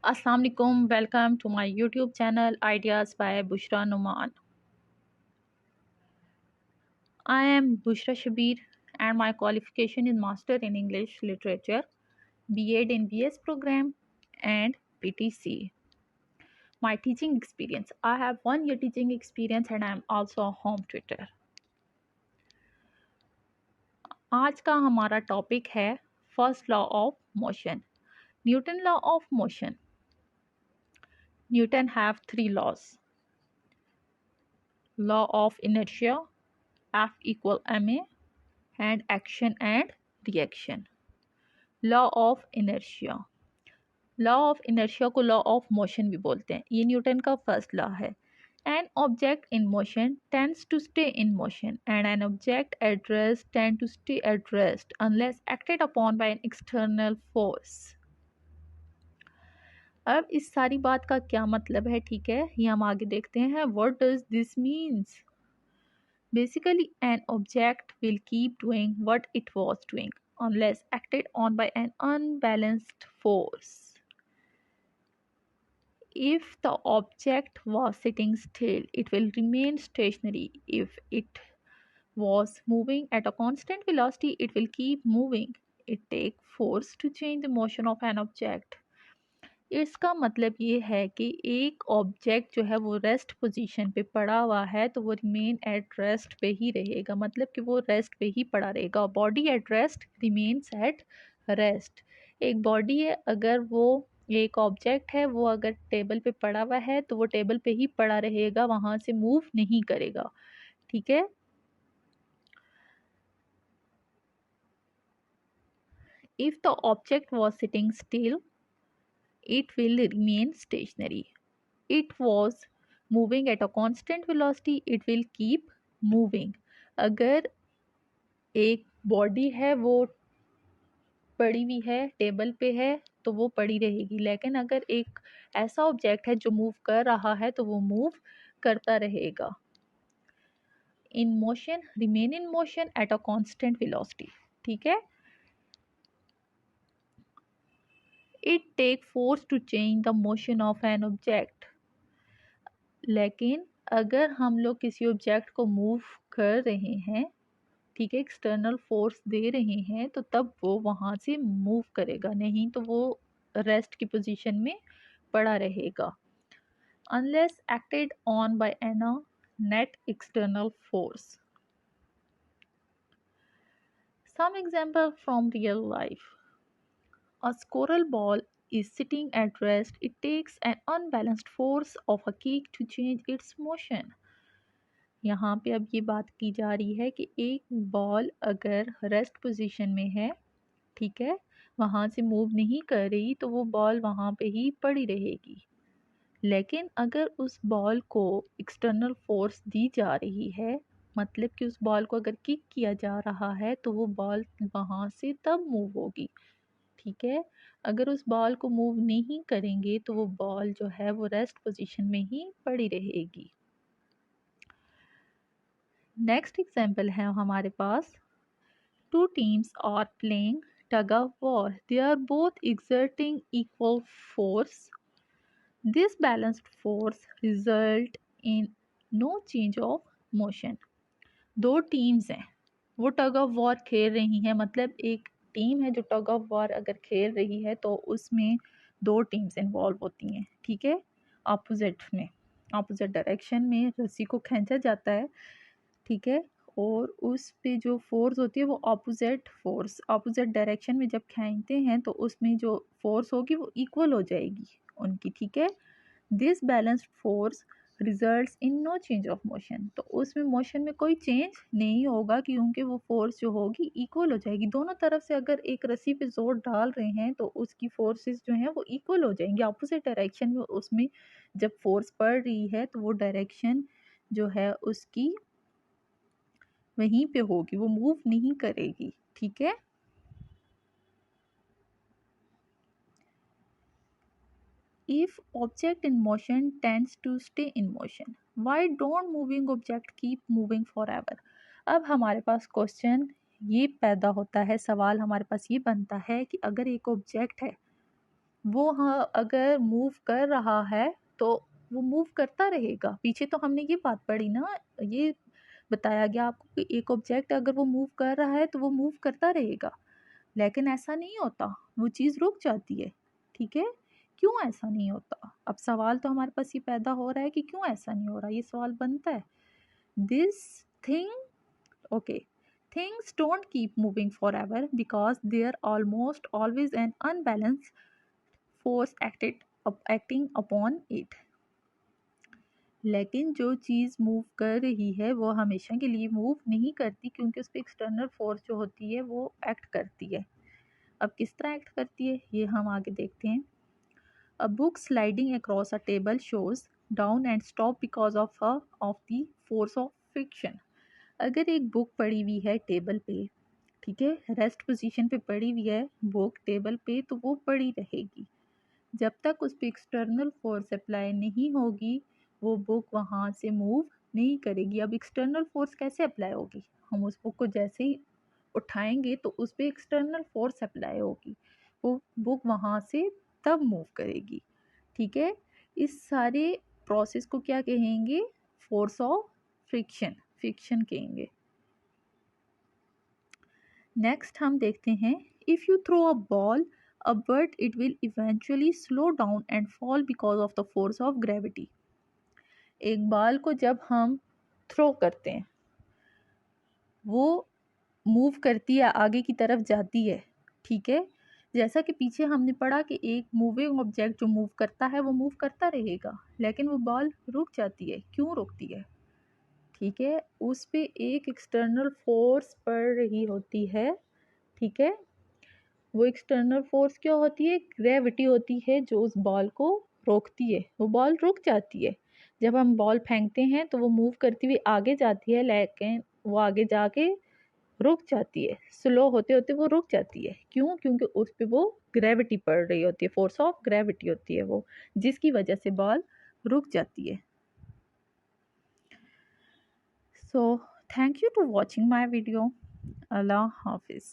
अस्सलाम वालेकुम, welcome to my YouTube channel ideas by Bushra Numan. I am Bushra Shabir and my qualification is Master in English Literature, B.Ed in BS program and PTC. My teaching experience, I have 1 year teaching experience and I am also a home tutor. आज का हमारा topic है first law of motion, Newton law of motion. Newton have 3 laws: law of inertia, F equal ma, and action and reaction. Law of inertia, law of inertia को law of motion भी बोलते हैं। ये Newton का first law है। An object in motion tends to stay in motion and an object at rest tend to stay at rest unless acted upon by an external force. अब इस सारी बात का क्या मतलब है, ठीक है, ये हम आगे देखते हैं। What does this means? Basically, an object will keep doing what it was doing unless acted on by an unbalanced force. If the object was sitting still, it will remain stationary. If it was moving at a constant velocity, it will keep moving. It takes force to change the motion of an object. इसका मतलब ये है कि एक object जो है वो rest position पे पड़ा हुआ है तो वो रिमेन एट रेस्ट पे ही रहेगा, मतलब कि वो रेस्ट पे ही पड़ा रहेगा। Body at rest remains at rest. एक बॉडी है, अगर वो एक ऑब्जेक्ट है, वो अगर टेबल पे पड़ा हुआ है तो वो टेबल पे ही पड़ा रहेगा, वहाँ से मूव नहीं करेगा, ठीक है। If the object was sitting still, it will remain stationary. It was moving at a constant velocity, it will keep moving. अगर एक बॉडी है वो पड़ी हुई है, टेबल पे है, तो वो पड़ी रहेगी। लेकिन अगर एक ऐसा ऑब्जेक्ट है जो मूव कर रहा है तो वो मूव करता रहेगा। In motion, remain in motion at a constant velocity, ठीक है। It take force to change the motion of an object. लेकिन अगर हम लोग किसी ऑब्जेक्ट को मूव कर रहे हैं, ठीक है, एक्सटर्नल फोर्स दे रहे हैं, तो तब वो वहाँ से मूव करेगा, नहीं तो वो रेस्ट की पोजीशन में पड़ा रहेगा। Unless acted on by an net external force. Some example from real life. A squirrel ball is sitting at rest. It takes an unbalanced force of a cake to change its motion. यहाँ पे अब ये बात की जा रही है कि एक बॉल अगर रेस्ट पोजीशन में है, ठीक है, वहाँ से मूव नहीं कर रही, तो वो बॉल वहाँ पे ही पड़ी रहेगी। लेकिन अगर उस बॉल को एक्सटर्नल फोर्स दी जा रही है, मतलब कि उस बॉल को अगर किक किया जा रहा है, तो वो बॉल वहाँ से तब मूव होगी, ठीक है। अगर उस बॉल को मूव नहीं करेंगे तो वो बॉल जो है वो रेस्ट पोजीशन में ही पड़ी रहेगी। नेक्स्ट एग्जाम्पल है हमारे पास। Two teams are playing tug of war, they are both exerting equal force. This balanced force result in no change of motion. दो टीम्स हैं, वो टग ऑफ वॉर खेल रही हैं, मतलब एक टीम है जो टग ऑफ वॉर अगर खेल रही है तो उसमें दो टीम्स इन्वॉल्व होती हैं, ठीक है। अपोजिट में, अपोजिट डायरेक्शन में रस्सी को खींचा जाता है, ठीक है, और उस पे जो फोर्स होती है वो अपोजिट फोर्स, अपोजिट डायरेक्शन में जब खींचते हैं तो उसमें जो फोर्स होगी वो इक्वल हो जाएगी उनकी, ठीक है। This balanced force results in no change of motion, तो उसमें मोशन में कोई चेंज नहीं होगा क्योंकि वो फोर्स जो होगी इक्वल हो जाएगी। दोनों तरफ से अगर एक रस्सी पे जोर डाल रहे हैं तो उसकी फोर्सेस जो हैं वो इक्वल हो जाएंगी। अपोजिट डायरेक्शन में उसमें जब फोर्स पड़ रही है तो वो डायरेक्शन जो है उसकी वहीं पे होगी, वो मूव नहीं करेगी, ठीक है। If object in motion tends to stay in motion, why don't moving object keep moving forever? अब हमारे पास क्वेश्चन ये पैदा होता है, सवाल हमारे पास ये बनता है कि अगर एक ऑब्जेक्ट है, वो हाँ अगर मूव कर रहा है तो वो मूव करता रहेगा। पीछे तो हमने ये बात पढ़ी ना, ये बताया गया आपको कि एक ऑब्जेक्ट अगर वो मूव कर रहा है तो वो मूव करता रहेगा। लेकिन ऐसा नहीं होता, वो चीज़ रुक जाती है। ठीक है, क्यों ऐसा नहीं होता? अब सवाल तो हमारे पास ये पैदा हो रहा है कि क्यों ऐसा नहीं हो रहा, ये सवाल बनता है। This thing okay, things don't keep moving forever because there almost always an unbalanced force acting upon it। लेकिन जो चीज़ मूव कर रही है वो हमेशा के लिए मूव नहीं करती, क्योंकि उस पर एक्सटर्नल फोर्स जो होती है वो एक्ट करती है। अब किस तरह एक्ट करती है ये हम आगे देखते हैं। A book sliding across a table shows down and stop because of the force of friction. अगर एक बुक पड़ी हुई है टेबल पे, ठीक है, रेस्ट पोजीशन पे पड़ी हुई है बुक टेबल पे, तो वो पड़ी रहेगी जब तक उस पर एक्सटर्नल फोर्स अप्लाई नहीं होगी। वो बुक वहाँ से मूव नहीं करेगी। अब एक्सटर्नल फोर्स कैसे अप्लाई होगी? हम उस बुक को जैसे ही उठाएंगे तो उस पर एक्सटर्नल फोर्स अप्लाई होगी, वो बुक वहाँ से तब मूव करेगी। ठीक है, इस सारे प्रोसेस को क्या कहेंगे? फोर्स ऑफ फ्रिक्शन, फ्रिक्शन कहेंगे। नेक्स्ट हम देखते हैं, if you throw a ball a but it will eventually slow down and fall because of the force of gravity. एक बॉल को जब हम थ्रो करते हैं वो मूव करती है, आगे की तरफ जाती है। ठीक है, जैसा कि पीछे हमने पढ़ा कि एक मूविंग ऑब्जेक्ट जो मूव करता है वो मूव करता रहेगा, लेकिन वो बॉल रुक जाती है। क्यों रुकती है? ठीक है, उस पे एक एक्सटर्नल फोर्स पड़ रही होती है। ठीक है, वो एक्सटर्नल फोर्स क्या होती है? ग्रेविटी होती है, जो उस बॉल को रोकती है। वो बॉल रुक जाती है। जब हम बॉल फेंकते हैं तो वो मूव करती हुई आगे जाती है, लेकिन वो आगे जाके रुक जाती है। स्लो होते होते वो रुक जाती है। क्यों? क्योंकि उस पर वो ग्रेविटी पड़ रही होती है, फोर्स ऑफ ग्रेविटी होती है वो, जिसकी वजह से बॉल रुक जाती है। So thank you to watching my video. अल्लाह हाफिज़।